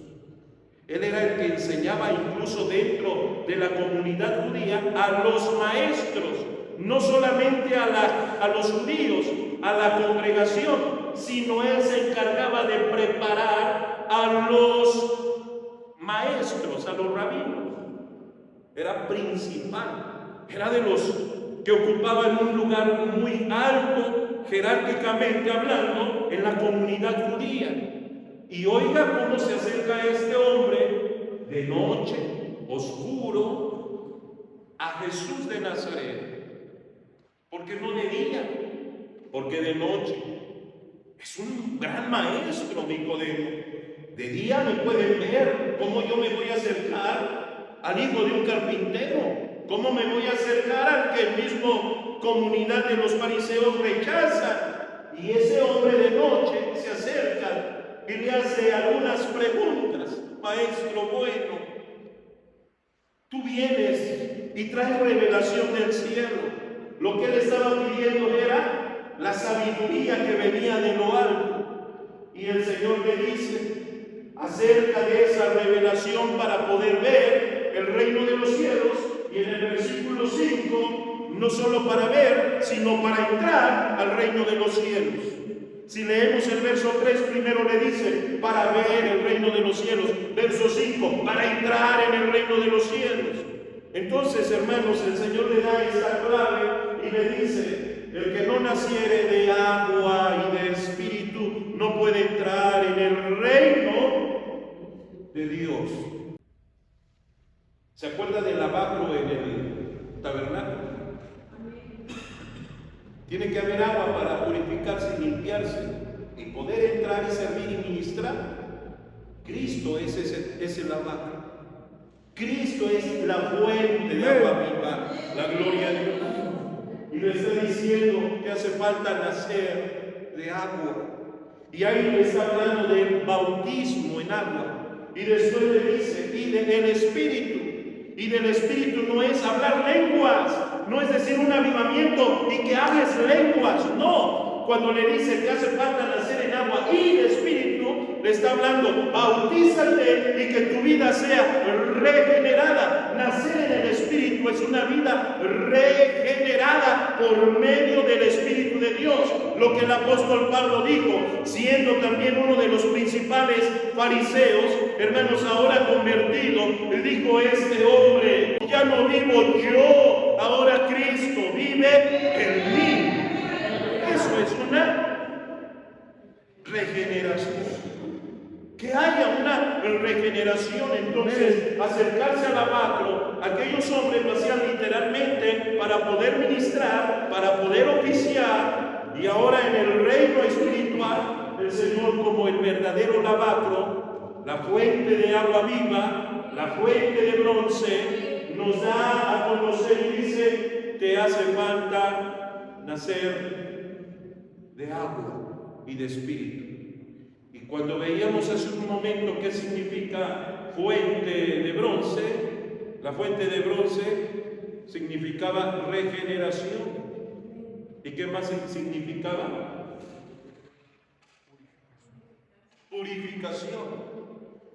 Él era el que enseñaba incluso dentro de la comunidad judía a los maestros, no solamente a los judíos, a la congregación, sino él se encargaba de preparar a los maestros, a los rabinos. Era principal, era de los que ocupaban un lugar muy alto, jerárquicamente hablando, en la comunidad judía. Y oiga cómo se acerca este hombre de noche, oscuro, a Jesús de Nazaret. Porque no de día, porque de noche. Es un gran maestro, Nicodemo. De día me pueden ver. ¿Cómo yo me voy a acercar al hijo de un carpintero? ¿Cómo me voy a acercar al que el mismo comunidad de los fariseos rechaza? Y ese hombre de noche se acerca y le hace algunas preguntas. Maestro bueno, tú vienes y traes revelación del cielo. Lo que él estaba pidiendo era la sabiduría que venía de lo alto. Y el Señor le dice, acerca de esa revelación para poder ver el reino de los cielos, y en el versículo 5, no solo para ver, sino para entrar al reino de los cielos. Si leemos el verso 3, primero le dice, para ver el reino de los cielos. Verso 5, para entrar en el reino de los cielos. Entonces, hermanos, el Señor le da esta clave y le dice, el que no naciere de agua y de espíritu no puede entrar en el reino de Dios. ¿Se acuerda del lavacro en el tabernáculo? Tiene que haber agua para purificarse y limpiarse y poder entrar y servir y ministrar. Cristo es ese lavacro. Cristo es la fuente de agua viva, la gloria de Dios. Y le está diciendo que hace falta nacer de agua. Y ahí le está hablando del bautismo en agua. Y después le dice, y del Espíritu. Y del Espíritu no es hablar lenguas, no es decir un avivamiento y que hables lenguas, no. Cuando le dice que hace falta nacer en agua y de Espíritu, le está hablando, bautízate y que tu vida sea regenerada. Nacer en el Espíritu es una vida regenerada por medio del Espíritu de Dios. Lo que el apóstol Pablo dijo, siendo también uno de los principales fariseos, hermanos, ahora convertido, él dijo, este hombre, ya no vivo yo, ahora Cristo vive en mí. Eso es una regeneración. Que haya una regeneración. Entonces, acercarse al lavacro, aquellos hombres lo hacían literalmente para poder ministrar, para poder oficiar, y ahora en el reino espiritual, el Señor como el verdadero lavacro, la fuente de agua viva, la fuente de bronce, nos da a conocer y dice, te hace falta nacer de agua y de espíritu. Y cuando veíamos hace un momento qué significa fuente de bronce, la fuente de bronce significaba regeneración. ¿Y qué más significaba? Purificación.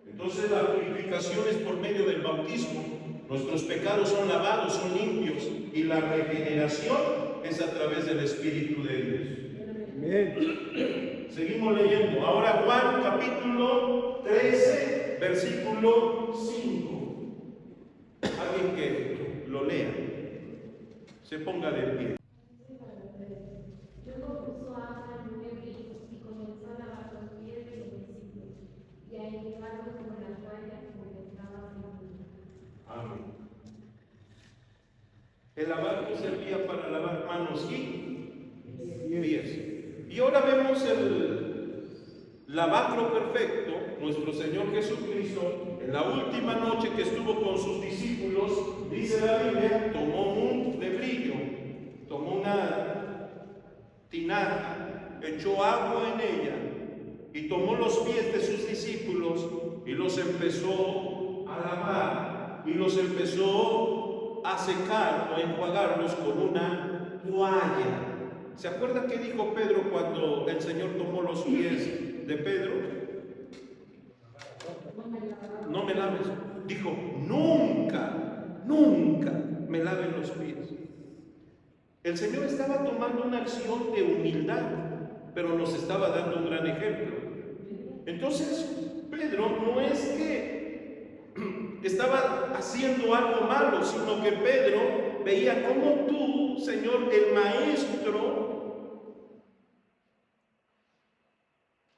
Entonces la purificación es por medio del bautismo. Nuestros pecados son lavados, son limpios, y la regeneración es a través del Espíritu de Dios. Amén. Seguimos leyendo. Ahora Juan capítulo 13, versículo 5. Alguien que lo lea, se ponga de pie. Luego puso agua en un lebrillo y comenzó a lavar los pies de los discípulos y a enjugarlos con la toalla como le estaba haciendo. Amén. El lavacro servía para lavar manos y pies. Y ahora vemos el lavacro perfecto, nuestro Señor Jesucristo, en la última noche que estuvo con sus discípulos, dice la Biblia, tomó un lebrillo, tomó una tinaja, echó agua en ella y tomó los pies de sus discípulos y los empezó a lavar y los empezó a secar o a enjuagarlos con una toalla. ¿Se acuerda qué dijo Pedro cuando el Señor tomó los pies de Pedro? No me laves. Dijo, nunca, nunca me laven los pies. El Señor estaba tomando una acción de humildad, pero nos estaba dando un gran ejemplo. Entonces, Pedro no es que estaba haciendo algo malo, sino que Pedro veía cómo tú, Señor, el Maestro,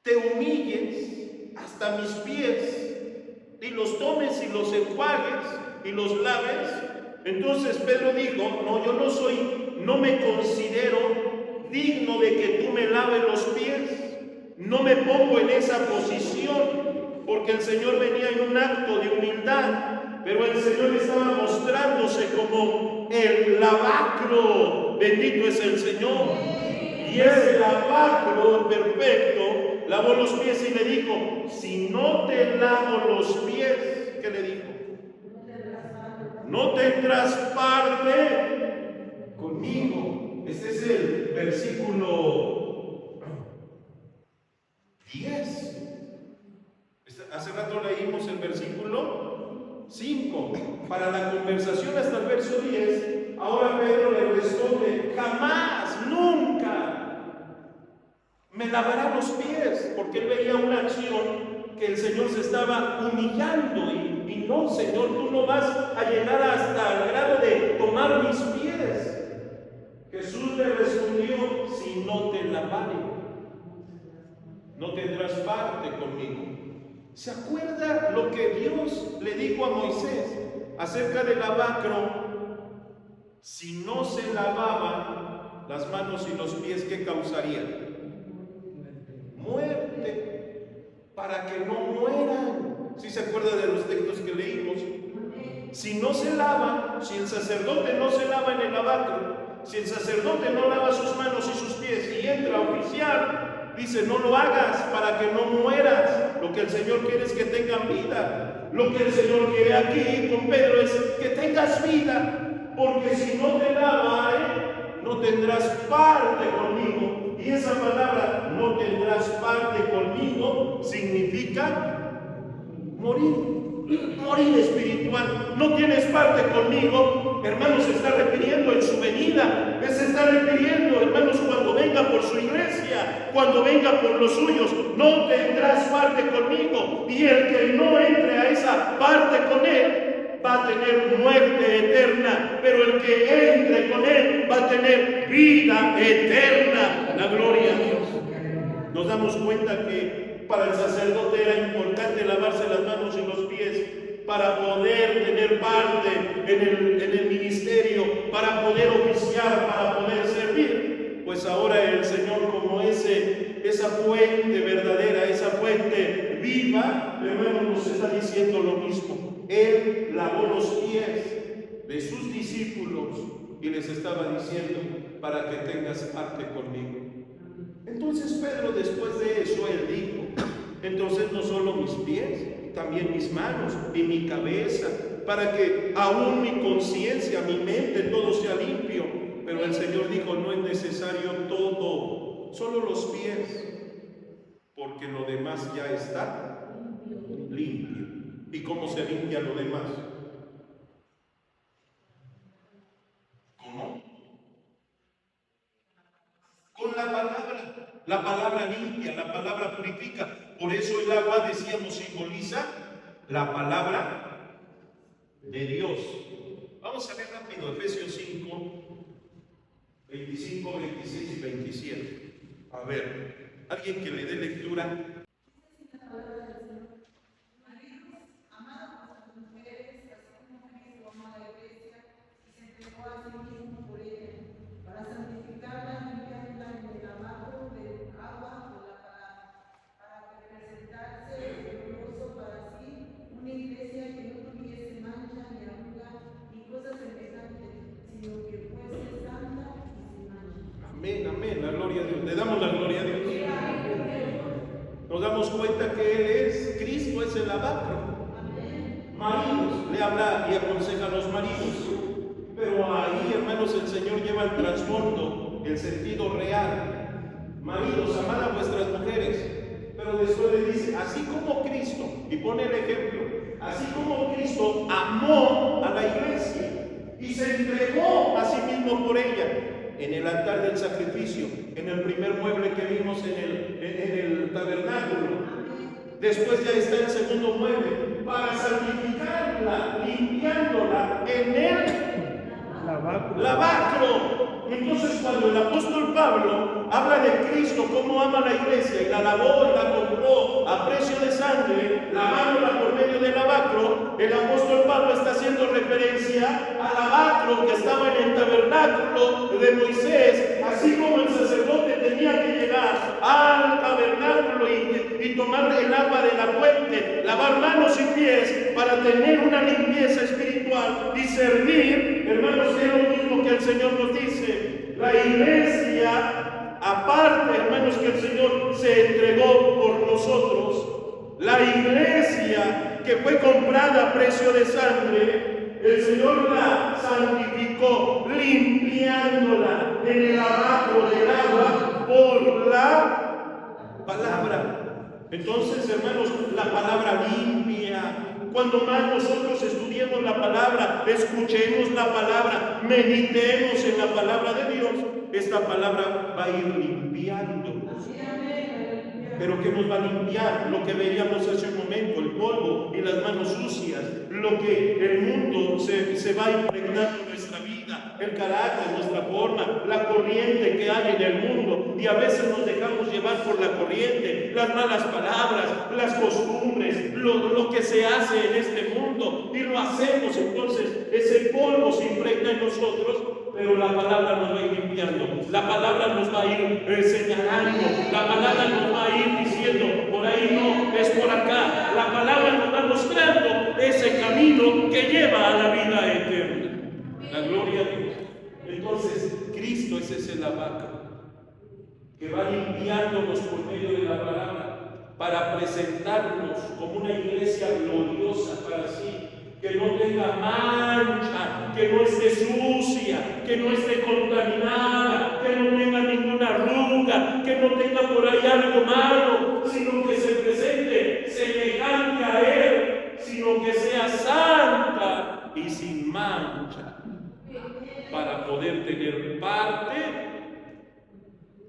te humilles hasta mis pies y los tomes y los enjuagues y los laves. Entonces Pedro dijo, no me considero digno de que tú me laves los pies, no me pongo en esa posición, porque el Señor venía en un acto de humildad, pero el Señor estaba mostrándose como el lavacro, bendito es el Señor, y ese lavacro perfecto lavó los pies y le dijo, si no te lavo los pies, ¿qué le dijo? No tendrás parte conmigo. Este es el versículo 10. Hace rato 5. Para la conversación hasta el verso 10, ahora Pedro le responde: jamás, nunca me lavará los pies, porque él veía una acción que el Señor se estaba humillando y no, Señor, tú no vas a llegar hasta el grado de tomar mis pies. Jesús le respondió: si no te lavare, no tendrás parte conmigo. ¿Se acuerda lo que Dios le dijo a Moisés acerca del lavacro? Si no se lavaban las manos y los pies, ¿qué causaría? Muerte. Para que no mueran. ¿Sí se acuerda de los textos que leímos? Si no se lava, si el sacerdote no se lava en el lavacro, si el sacerdote no lava sus manos y sus pies y entra a oficiar, dice: no lo hagas para que no mueras. Lo que el Señor quiere es que tengan vida. Lo que el Señor quiere aquí con Pedro es que tengas vida, porque si no te lavas, no tendrás parte conmigo. Y esa palabra, no tendrás parte conmigo, significa morir. Morir espiritual. No tienes parte conmigo, hermanos, se está refiriendo en su venida. Se está refiriendo, hermanos, cuando venga por su iglesia, cuando venga por los suyos. No tendrás parte conmigo. Y el que no entre a esa parte con él va a tener muerte eterna, pero el que entre con él va a tener vida eterna. La gloria a Dios. Nos damos cuenta que para el sacerdote era importante lavarse las manos y los pies para poder tener parte en el ministerio, para poder oficiar, para poder servir. Pues ahora el Señor, como esa fuente verdadera, esa fuente viva, hermano, nos está diciendo lo mismo. Él lavó los pies de sus discípulos y les estaba diciendo: para que tengas parte conmigo. Entonces Pedro, después de eso, él dijo: entonces no solo mis pies, también mis manos y mi cabeza, para que aún mi conciencia, mi mente, todo sea limpio. Pero el Señor dijo: no es necesario todo, solo los pies, porque lo demás ya está limpio. ¿Y cómo se limpia lo demás? ¿Cómo? Con la palabra. La palabra limpia, la palabra purifica. Por eso el agua, decíamos, simboliza la palabra de Dios. Vamos a ver rápido Efesios 5, 25, 26 y 27. A ver, alguien que le dé lectura. Amén, amén, la gloria a Dios. Le damos la gloria a Dios. Nos damos cuenta que Él es, Cristo es el lavacro. Maridos, le habla y aconseja a los maridos. Pero ahí, hermanos, el Señor lleva el trasfondo, el sentido real. Maridos, amad a vuestras mujeres. Pero después le dice: así como Cristo, y pone el ejemplo, así como Cristo amó a la iglesia y se entregó a sí mismo por ella, en el altar del sacrificio, en el primer mueble que vimos en el tabernáculo. Después ya está el segundo mueble, para santificarla, limpiándola en el lavacro. Entonces, cuando el apóstol Pablo habla de Cristo, cómo ama a la iglesia, y la lavó y la compró a precio de sangre, lavándola por medio del lavacro, el apóstol Pablo está haciendo referencia al lavacro que estaba en el tabernáculo de Moisés, así como el sacerdote tenía que llegar al tabernáculo y tomar el agua de la fuente, lavar manos y pies para tener una limpieza espiritual y servir. Hermanos, es lo mismo que el Señor nos dice. La iglesia, aparte, hermanos, que el Señor se entregó por nosotros, la iglesia que fue comprada a precio de sangre, el Señor la santificó, limpiándola en el lavacro del agua por la palabra. Entonces, hermanos, la palabra limpia, Cuando más nosotros estudiemos la palabra, escuchemos la palabra, meditemos en la palabra de Dios, esta palabra va a ir limpiando. Pero ¿qué nos va a limpiar? Lo que veíamos hace un momento, el polvo y las manos sucias, lo que el mundo se va impregnando en nuestra vida, el carácter, nuestra forma, la corriente que hay en el mundo, y a veces nos dejamos llevar por la corriente, las malas palabras, las costumbres, lo que se hace en este mundo, y lo hacemos. Entonces ese polvo se impregna en nosotros, pero la palabra nos va a ir limpiando, la palabra nos va a ir señalando, la palabra nos va a ir diciendo, por ahí no, es por acá. La palabra nos va mostrando ese camino que lleva a la vida eterna. La gloria a Dios. Entonces, Cristo es ese lavacro que va limpiándonos por medio de la palabra para presentarnos como una iglesia gloriosa para sí, que no tenga mancha, que no esté sucia, que no esté contaminada, que no tenga ninguna arruga, que no tenga por ahí algo malo, sino que se presente semejante a Él, sino que sea santa y sin mancha, para poder tener parte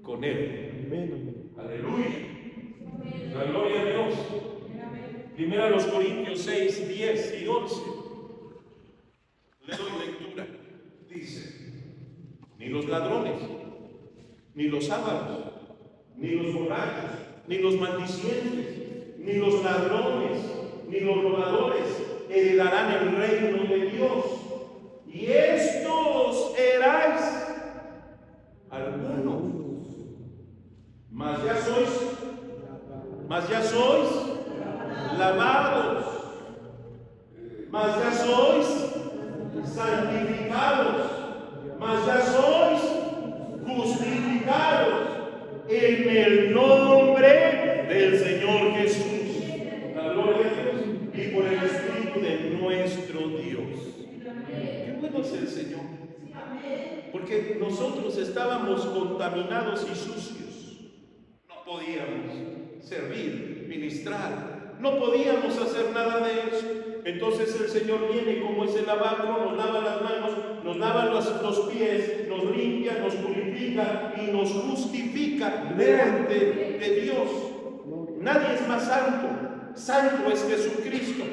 con Él. Aleluya. La gloria a Dios. Primera los Corintios 6, 10 y 11. Le doy lectura. Dice: ni los ladrones, ni los ávaros, ni los borrachos, ni los maldicientes, ni los ladrones, ni los robadores heredarán el reino de Dios. Y estos erais algunos, mas ya sois lavados, mas ya sois santificados, mas ya sois justificados en el nombre del Señor Jesús. La gloria a Dios. Y por el Espíritu de nuestro Dios. Qué bueno es el Señor. Porque nosotros estábamos contaminados y sucios. No podíamos servir, ministrar. No podíamos hacer nada de eso. Entonces el Señor viene como ese lavacro, nos lava las manos, nos lava los pies, nos limpia, nos purifica y nos justifica delante de Dios. Nadie es más santo. Santo es Jesucristo.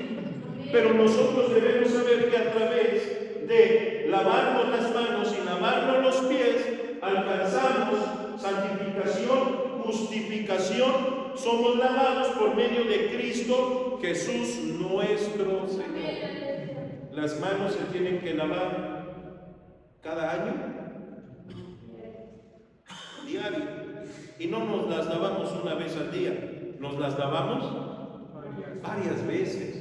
Pero nosotros debemos saber que a través de lavarnos las manos y lavarnos los pies, alcanzamos santificación, justificación. Somos lavados por medio de Cristo Jesús nuestro Señor. Las manos se tienen que lavar cada año, diario. Y no nos las lavamos una vez al día, nos las lavamos varias veces.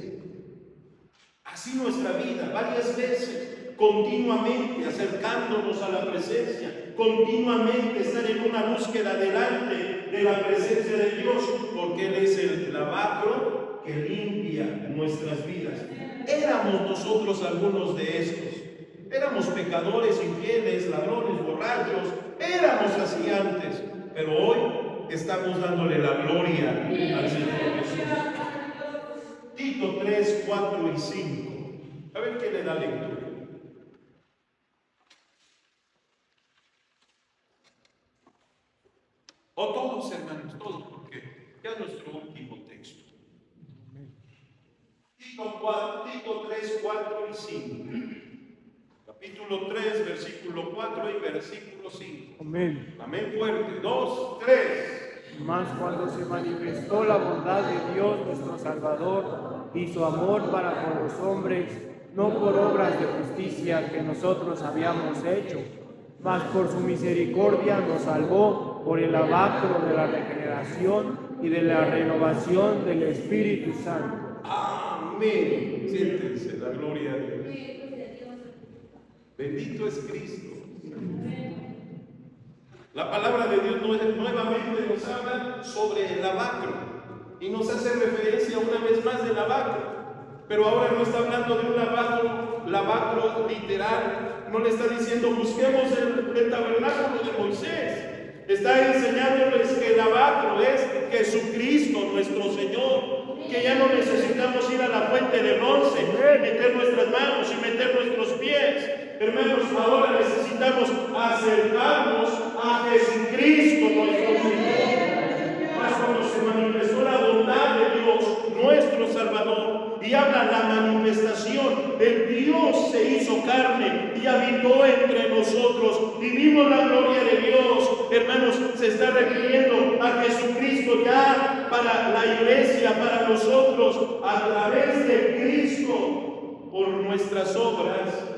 Así nuestra vida, varias veces, continuamente acercándonos a la presencia, continuamente estar en una búsqueda delante de la presencia de Dios, porque Él es el lavacro que limpia nuestras vidas. Éramos nosotros algunos de estos. Éramos pecadores, infieles, ladrones, borrachos. Éramos así antes, pero hoy estamos dándole la gloria al Señor Jesús. Tito 3, 4 y 5. A ver quién le da lectura. O todos, hermanos, todos, porque ya es nuestro último texto. Tito 3, 4 y 5. Capítulo 3, versículo 4 y versículo 5. Amén. Amén fuerte. 2, 3. Mas cuando se manifestó la bondad de Dios nuestro Salvador y su amor para con los hombres, no por obras de justicia que nosotros habíamos hecho, mas por su misericordia nos salvó por el lavacro de la regeneración y de la renovación del Espíritu Santo. Amén. Siéntense, la gloria a Dios. Bendito es Cristo. La palabra de Dios nuevamente nos habla sobre el lavacro y nos hace referencia una vez más del lavacro. Pero ahora no está hablando de un lavacro literal. No le está diciendo busquemos el tabernáculo de Moisés. Está enseñándoles que el lavacro es Jesucristo nuestro Señor, que ya no necesitamos ir a la fuente de Hebrón Hermanos, ahora necesitamos acercarnos a Jesucristo nuestro Señor. Mas cuando se manifestó la bondad de Dios, nuestro Salvador, y habla la manifestación, el Dios se hizo carne y habitó entre nosotros y vimos la gloria de Dios. Hermanos, se está refiriendo a Jesucristo ya para la iglesia, para nosotros, a través de Cristo, por nuestras obras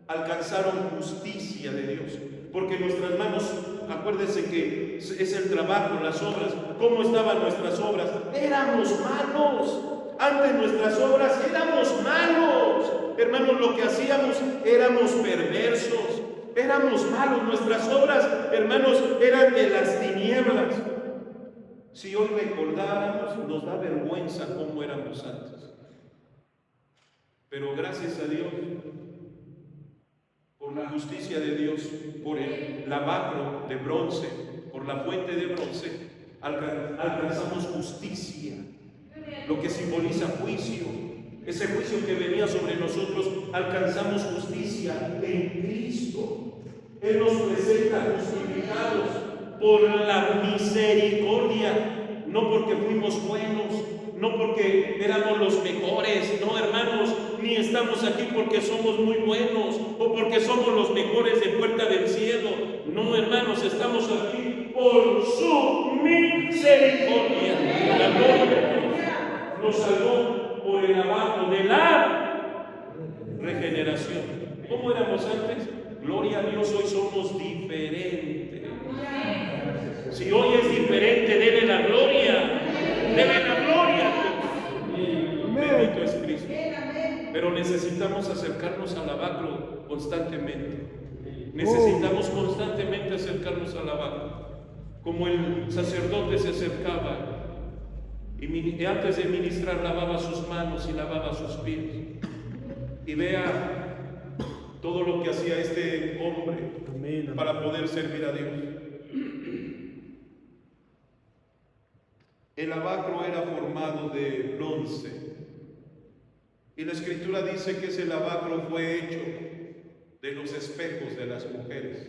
alcanzaron justicia de Dios, porque nuestras manos, acuérdense que es el trabajo, las obras. ¿Cómo estaban nuestras obras? Éramos malos. Antes nuestras obras éramos malos. Hermanos, lo que hacíamos éramos perversos, éramos malos. Nuestras obras, hermanos, eran de las tinieblas. Si hoy recordáramos, nos da vergüenza cómo éramos antes. Pero gracias a Dios, por la justicia de Dios, por el lavacro de bronce, por la fuente de bronce, alcanzamos justicia, lo que simboliza juicio. Ese juicio que venía sobre nosotros, alcanzamos justicia en Cristo. Él nos presenta justificados por la misericordia, no porque fuimos buenos, no porque éramos los mejores, no, hermanos, ni estamos aquí porque somos muy buenos o porque somos los mejores de Puerta del Cielo. No, hermanos, estamos aquí por su misericordia. La gloria nos salvó por el lavado de la regeneración. ¿Cómo éramos antes? Gloria a Dios, hoy somos diferentes. Si hoy es diferente, dele la gloria. Dele la gloria. Bendito es Cristo. Pero necesitamos acercarnos al lavacro constantemente. Necesitamos constantemente acercarnos al lavacro. Como el sacerdote se acercaba y antes de ministrar lavaba sus manos y lavaba sus pies. Y vea todo lo que hacía este hombre para poder servir a Dios. El lavacro era formado de bronce. Y la Escritura dice que ese lavacro fue hecho de los espejos de las mujeres.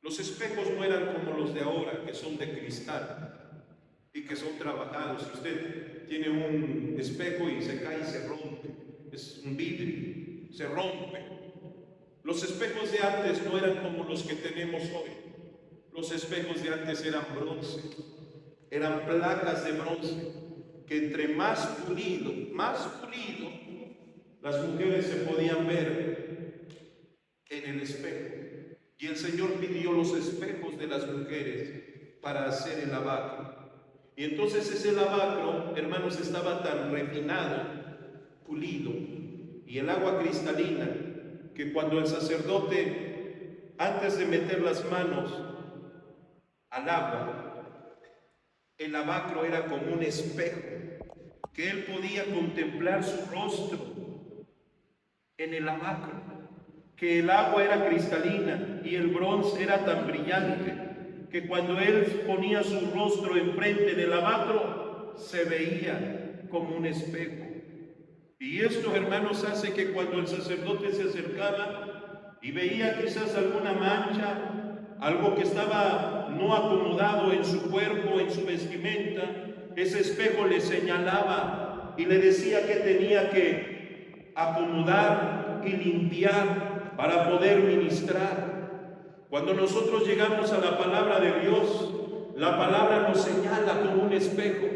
Los espejos no eran como los de ahora, que son de cristal y que son trabajados. Si usted tiene un espejo y se cae y se rompe, es un vidrio, se rompe. Los espejos de antes no eran como los que tenemos hoy. Los espejos de antes eran bronce, eran placas de bronce, que entre más pulido, las mujeres se podían ver en el espejo. Y el Señor pidió los espejos de las mujeres para hacer el lavacro. Y entonces ese lavacro, hermanos, estaba tan refinado, pulido, y el agua cristalina, que cuando el sacerdote, antes de meter las manos al agua, el lavacro era como un espejo, que él podía contemplar su rostro en el lavacro, que el agua era cristalina y el bronce era tan brillante que cuando él ponía su rostro enfrente del lavacro se veía como un espejo. Y esto, hermanos, hace que cuando el sacerdote se acercaba y veía quizás alguna mancha, algo que estaba no acomodado en su cuerpo, en su vestimenta, ese espejo le señalaba y le decía que tenía que acomodar y limpiar para poder ministrar. Cuando nosotros llegamos a la palabra de Dios, la palabra nos señala como un espejo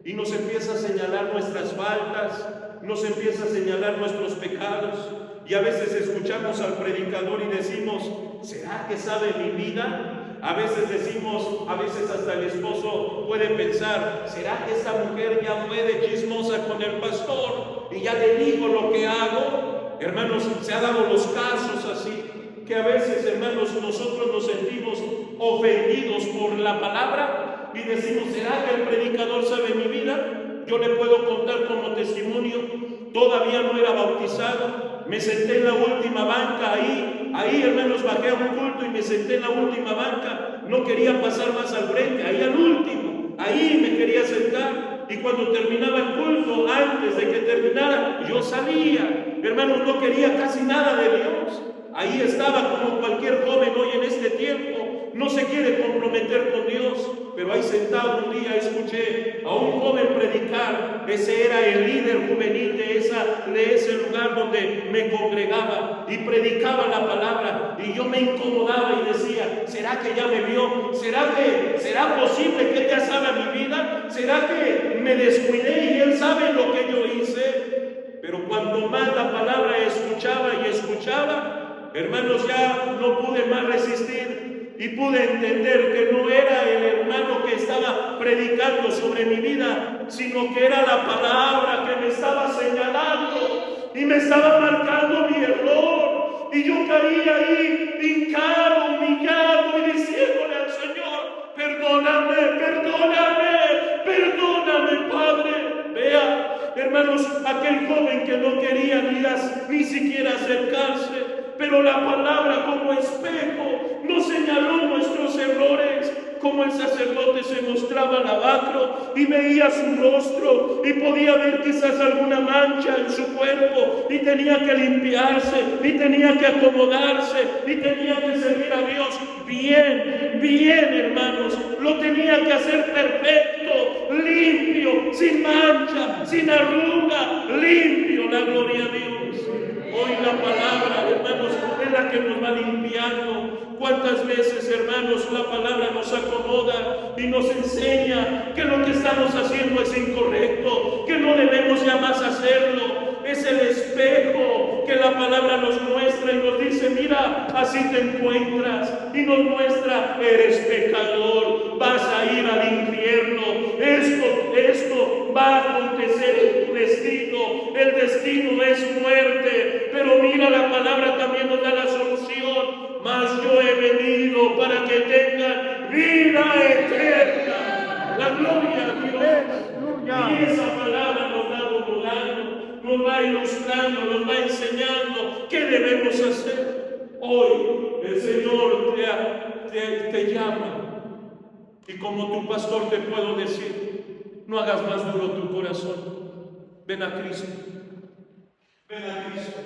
y nos empieza a señalar nuestras faltas, nos empieza a señalar nuestros pecados. Y a veces escuchamos al predicador y decimos, ¿será que sabe mi vida? A veces decimos, a veces hasta el esposo puede pensar, ¿será que esta mujer ya fue de chismosa con el pastor y ya le digo lo que hago? Hermanos, se han dado los casos así, que a veces, hermanos, nosotros nos sentimos ofendidos por la palabra y decimos, ¿será que el predicador sabe mi vida? Yo le puedo contar como testimonio, todavía no era bautizado, me senté en la última banca ahí, hermanos, bajé a un culto y me senté en la última banca, no quería pasar más al frente, ahí al último, ahí me quería sentar. Y cuando terminaba el culto, antes de que terminara, yo salía. hermanos, no quería casi nada de Dios. Ahí estaba como cualquier joven hoy en este tiempo, no se quiere comprometer con Dios, pero ahí sentado un día escuché a un joven predicar. Ese era el líder juvenil de ese lugar donde me congregaba, y predicaba la palabra, y yo me incomodaba y decía: ¿será que ya me vio? ¿Será posible que él ya sabe mi vida? ¿Será que me descuidé y él sabe lo que yo hice? Pero cuanto más la palabra escuchaba y escuchaba, hermanos, ya no pude más resistir y pude entender que no era el hermano que estaba predicando sobre mi vida, sino que era la palabra que me estaba señalando y me estaba marcando mi error. Y yo caí ahí hincado, humillado y diciéndole al Señor: perdóname, perdóname, perdóname, Padre. Vea, hermanos, aquel joven que no quería ni siquiera acercarse, pero la palabra como espejo nos señaló nuestros errores. Como el sacerdote se mostraba lavacro y veía su rostro y podía ver quizás alguna mancha en su cuerpo, y tenía que limpiarse, y tenía que acomodarse, y tenía que servir a Dios bien, hermanos. Lo tenía que hacer perfecto, limpio, sin mancha, sin arruga, limpio, la gloria a Dios. Hoy la palabra, hermanos, es la que nos va limpiando. ¿Cuántas veces, hermanos, la palabra nos acomoda y nos enseña que lo que estamos haciendo es incorrecto, que no debemos ya más hacerlo? Es el espejo que la palabra nos muestra y nos dice: mira, así te encuentras. Y nos muestra: eres pecador, vas a ir al infierno, esto va a acontecer en tu destino, el destino es muerte. Pero mira, la palabra también nos da la solución: mas yo he venido para que tengan vida eterna. La gloria a Dios. Y esa palabra nos va acomodando, nos va ilustrando, nos va enseñando qué debemos hacer. Hoy el Señor te llama, y como tu pastor te puedo decir: no hagas más duro tu corazón. Ven a Cristo. Ven a Cristo.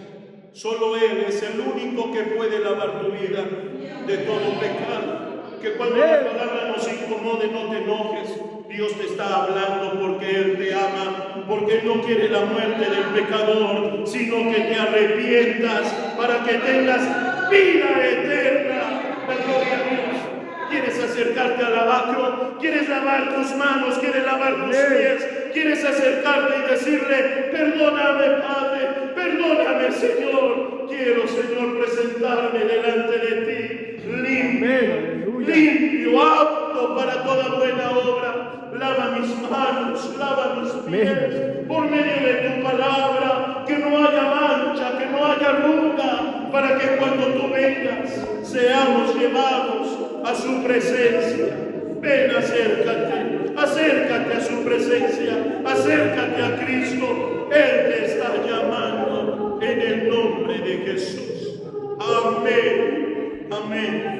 Solo Él es el único que puede lavar tu vida de todo pecado. Que cuando la palabra nos incomode, no te enojes. Dios te está hablando porque Él te ama, porque Él no quiere la muerte del pecador, sino que te arrepientas para que tengas vida eterna. La gloria a Dios. ¿Quieres acercarte al lavacro? ¿Quieres lavar tus manos? ¿Quieres lavar tus pies? ¿Quieres acercarte y decirle: perdóname, Padre, perdóname, Señor? Quiero, Señor, presentarme delante de ti, limpio, apto para toda buena obra. Lava mis manos, lava mis pies, por medio de tu palabra, que no haya mancha, que no haya arruga, para que cuando tú vengas seamos llevados a su presencia. Ven, acércate a su presencia, acércate a Cristo. Él te está llamando en el nombre de Jesús. Amén, amén.